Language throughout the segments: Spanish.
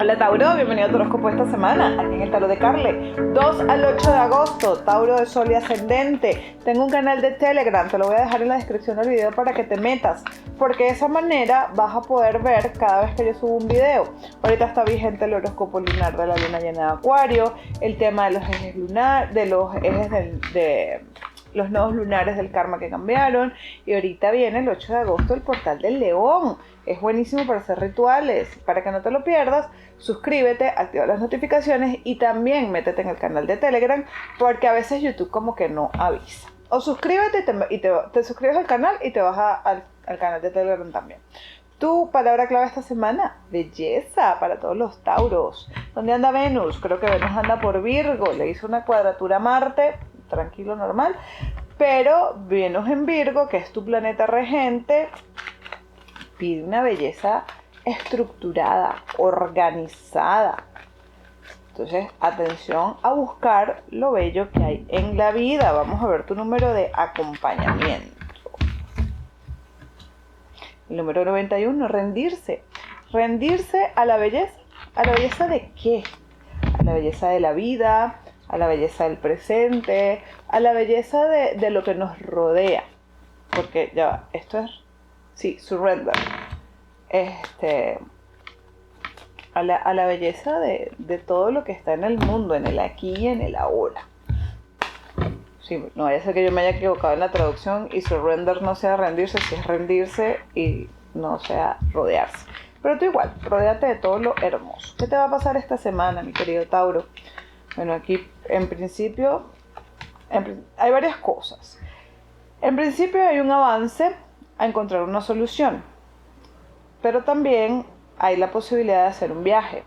Hola Tauro, bienvenido a tu horóscopo esta semana, aquí en el Tarot de Carle, 2 al 8 de agosto, Tauro de Sol y Ascendente. Tengo un canal de Telegram, te lo voy a dejar en la descripción del video para que te metas, porque de esa manera vas a poder ver cada vez que yo subo un video. Ahorita está vigente el horóscopo lunar de la luna llena de Acuario, el tema de los ejes lunar, de los ejes de los nodos lunares del karma que cambiaron, y ahorita viene el 8 de agosto el portal del león. Es buenísimo para hacer rituales. Para que no te lo pierdas, suscríbete, activa las notificaciones y también métete en el canal de Telegram, porque a veces YouTube como que no avisa. O suscríbete y te suscribes al canal y te vas al canal de Telegram también. Tu palabra clave esta semana: belleza, para todos los Tauros. ¿Dónde anda Venus? Creo que Venus anda por Virgo. Le hizo una cuadratura a Marte, tranquilo, normal. Pero Venus en Virgo, que es tu planeta regente, pide una belleza estructurada, organizada. Entonces, atención a buscar lo bello que hay en la vida. Vamos a ver tu número de acompañamiento. El número 91, rendirse. Rendirse a la belleza. ¿A la belleza de qué? A la belleza de la vida, a la belleza del presente, a la belleza de lo que nos rodea. Porque ya va, esto es... Sí, surrender. A la belleza de todo lo que está en el mundo, en el aquí y en el ahora. Sí, no vaya a ser que yo me haya equivocado en la traducción y surrender no sea rendirse, si es rendirse y no sea rodearse. Pero tú igual, rodéate de todo lo hermoso. ¿Qué te va a pasar esta semana, mi querido Tauro? Bueno, aquí en principio hay varias cosas. En principio hay un avance a encontrar una solución, pero también hay la posibilidad de hacer un viaje.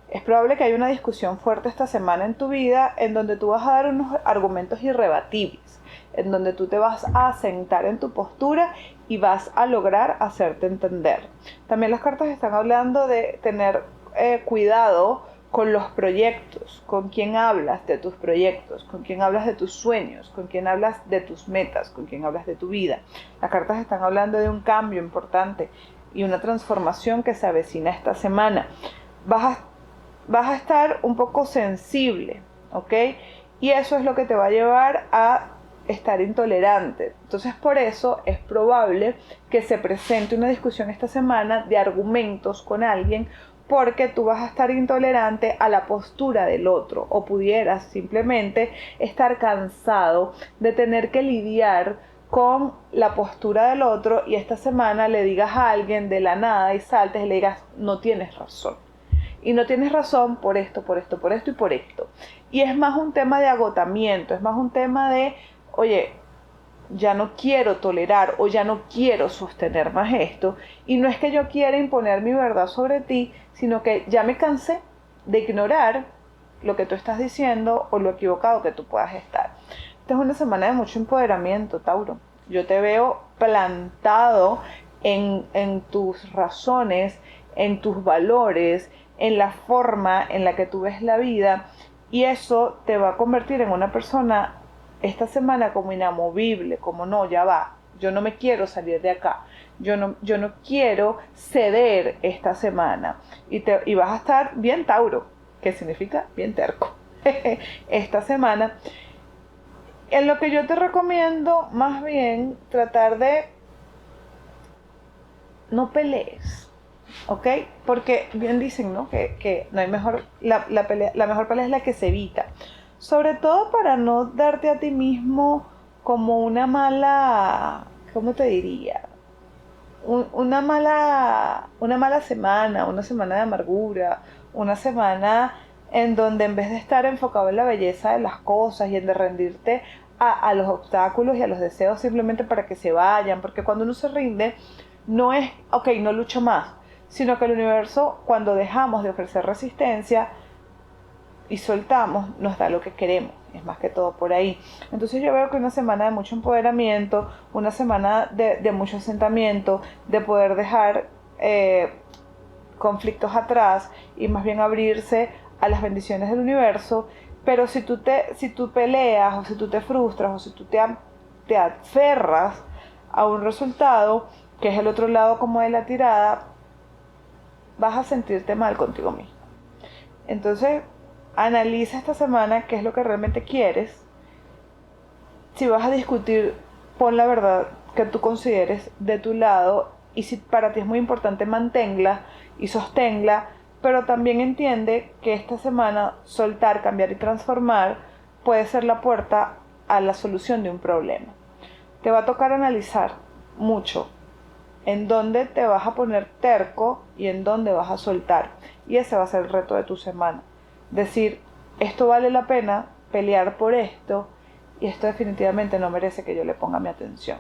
Es probable que haya una discusión fuerte esta semana en tu vida en donde tú vas a dar unos argumentos irrebatibles, en donde tú te vas a sentar en tu postura y vas a lograr hacerte entender. También las cartas están hablando de tener cuidado con los proyectos, con quién hablas de tus proyectos, con quién hablas de tus sueños, con quién hablas de tus metas, con quién hablas de tu vida. Las cartas están hablando de un cambio importante y una transformación que se avecina esta semana. Vas a estar un poco sensible, ¿ok? Y eso es lo que te va a llevar a estar intolerante. Entonces, por eso es probable que se presente una discusión esta semana de argumentos con alguien, porque tú vas a estar intolerante a la postura del otro, o pudieras simplemente estar cansado de tener que lidiar con la postura del otro, y esta semana le digas a alguien de la nada y saltes y le digas: no tienes razón. Y no tienes razón por esto, por esto, por esto y por esto. Y es más un tema de agotamiento, es más un tema de, oye, ya no quiero tolerar o ya no quiero sostener más esto. Y no es que yo quiera imponer mi verdad sobre ti, sino que ya me cansé de ignorar lo que tú estás diciendo o lo equivocado que tú puedas estar. Esta es una semana de mucho empoderamiento, Tauro. Yo te veo plantado en tus razones, en tus valores, en la forma en la que tú ves la vida, y eso te va a convertir en una persona esta semana como inamovible, como no, ya va, yo no me quiero salir de acá, yo no quiero ceder esta semana, y vas a estar bien Tauro, que significa bien terco, esta semana. En lo que yo te recomiendo, más bien, tratar de no pelees. ¿Ok? Porque bien dicen, ¿no? Que no hay mejor, la mejor pelea es la que se evita. Sobre todo para no darte a ti mismo como una mala, ¿cómo te diría? Una mala semana, una semana de amargura, una semana en donde en vez de estar enfocado en la belleza de las cosas y en de rendirte a los obstáculos y a los deseos simplemente para que se vayan, porque cuando uno se rinde, no es, ok, no lucho más, sino que el universo, cuando dejamos de ofrecer resistencia y soltamos, nos da lo que queremos. Es más que todo por ahí. Entonces yo veo que una semana de mucho empoderamiento, una semana de mucho asentamiento, de poder dejar conflictos atrás y más bien abrirse a las bendiciones del universo. Pero si tú peleas, o si tú te frustras, o si tú te aferras a un resultado, que es el otro lado como de la tirada, vas a sentirte mal contigo mismo. Entonces, analiza esta semana qué es lo que realmente quieres. Si vas a discutir, pon la verdad que tú consideres de tu lado, y si para ti es muy importante, manténla y sosténla, pero también entiende que esta semana soltar, cambiar y transformar puede ser la puerta a la solución de un problema. Te va a tocar analizar mucho en dónde te vas a poner terco y en dónde vas a soltar, y ese va a ser el reto de tu semana. Decir, esto vale la pena pelear por esto, y esto definitivamente no merece que yo le ponga mi atención.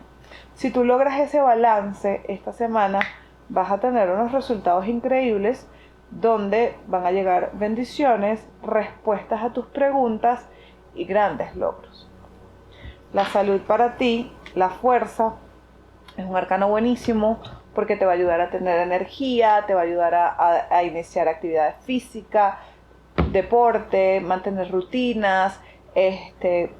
Si tú logras ese balance esta semana, vas a tener unos resultados increíbles donde van a llegar bendiciones, respuestas a tus preguntas y grandes logros. La salud para ti, la fuerza, es un arcano buenísimo porque te va a ayudar a tener energía, te va a ayudar a iniciar actividad física, deporte, mantener rutinas,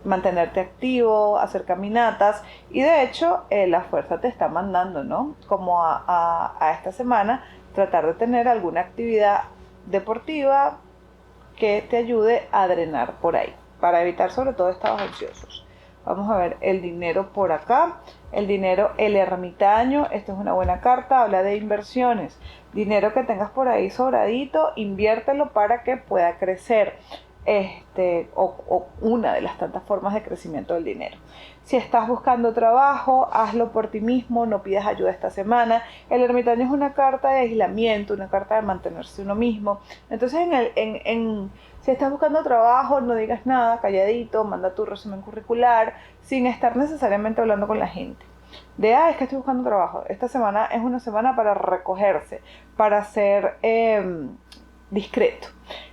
mantenerte activo, hacer caminatas, y de hecho la fuerza te está mandando, ¿no? Como a esta semana tratar de tener alguna actividad deportiva que te ayude a drenar por ahí, para evitar sobre todo estados ansiosos. Vamos a ver el dinero por acá. El dinero, el ermitaño, esta es una buena carta, habla de inversiones. Dinero que tengas por ahí sobradito, inviértelo para que pueda crecer. O una de las tantas formas de crecimiento del dinero. Si estás buscando trabajo, hazlo por ti mismo, no pidas ayuda esta semana. El ermitaño es una carta de aislamiento, una carta de mantenerse uno mismo. Entonces, si estás buscando trabajo, no digas nada, calladito, manda tu resumen curricular, sin estar necesariamente hablando con la gente. Es que estoy buscando trabajo. Esta semana es una semana para recogerse, para ser discreto.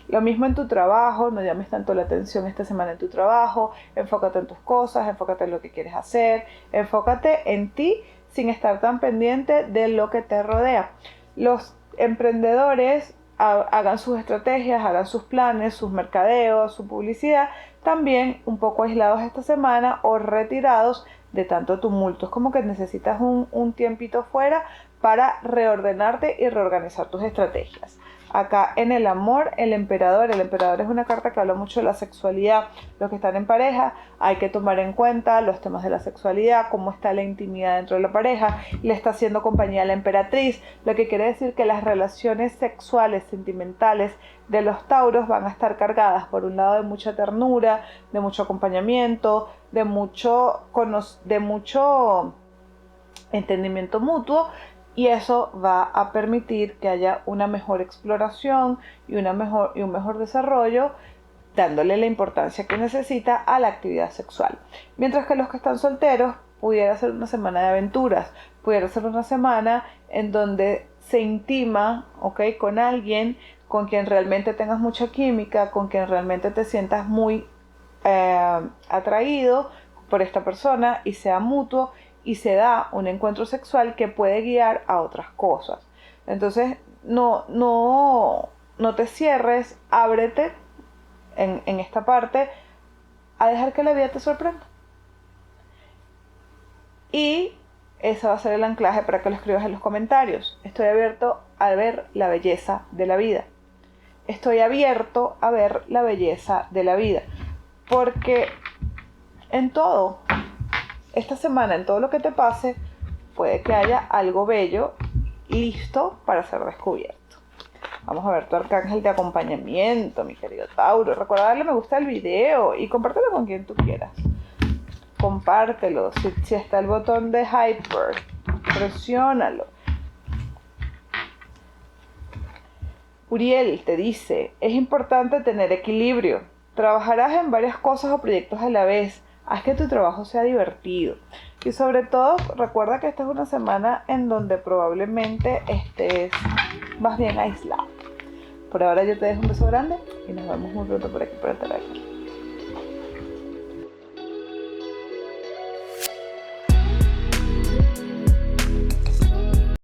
Lo mismo en tu trabajo, no llames tanto la atención esta semana en tu trabajo, enfócate en tus cosas, enfócate en lo que quieres hacer, enfócate en ti sin estar tan pendiente de lo que te rodea. Los emprendedores hagan sus estrategias, hagan sus planes, sus mercadeos, su publicidad, también un poco aislados esta semana o retirados de tanto tumulto. Es como que necesitas un tiempito fuera para reordenarte y reorganizar tus estrategias. Acá en el amor, el emperador es una carta que habla mucho de la sexualidad. Los que están en pareja, hay que tomar en cuenta los temas de la sexualidad, cómo está la intimidad dentro de la pareja. Le está haciendo compañía a la emperatriz, lo que quiere decir que las relaciones sexuales, sentimentales de los tauros van a estar cargadas, por un lado, de mucha ternura, de mucho acompañamiento, de mucho entendimiento mutuo, y eso va a permitir que haya una mejor exploración y un mejor desarrollo, dándole la importancia que necesita a la actividad sexual. Mientras que los que están solteros, pudiera ser una semana de aventuras, pudiera ser una semana en donde se intima, con alguien con quien realmente tengas mucha química, con quien realmente te sientas muy atraído por esta persona y sea mutuo, y se da un encuentro sexual que puede guiar a otras cosas. Entonces, no te cierres, ábrete en esta parte a dejar que la vida te sorprenda. Y ese va a ser el anclaje para que lo escribas en los comentarios. Estoy abierto a ver la belleza de la vida. Estoy abierto a ver la belleza de la vida. Porque en todo, esta semana, en todo lo que te pase, puede que haya algo bello listo para ser descubierto. Vamos a ver tu arcángel de acompañamiento, mi querido Tauro. Recuerda darle me gusta al video y compártelo con quien tú quieras. Compártelo. Si está el botón de hyper, presiónalo. Uriel te dice, es importante tener equilibrio. Trabajarás en varias cosas o proyectos a la vez. Haz que tu trabajo sea divertido. Y sobre todo, recuerda que esta es una semana en donde probablemente estés más bien aislado. Por ahora yo te dejo un beso grande y nos vemos muy pronto por aquí por el teléfono.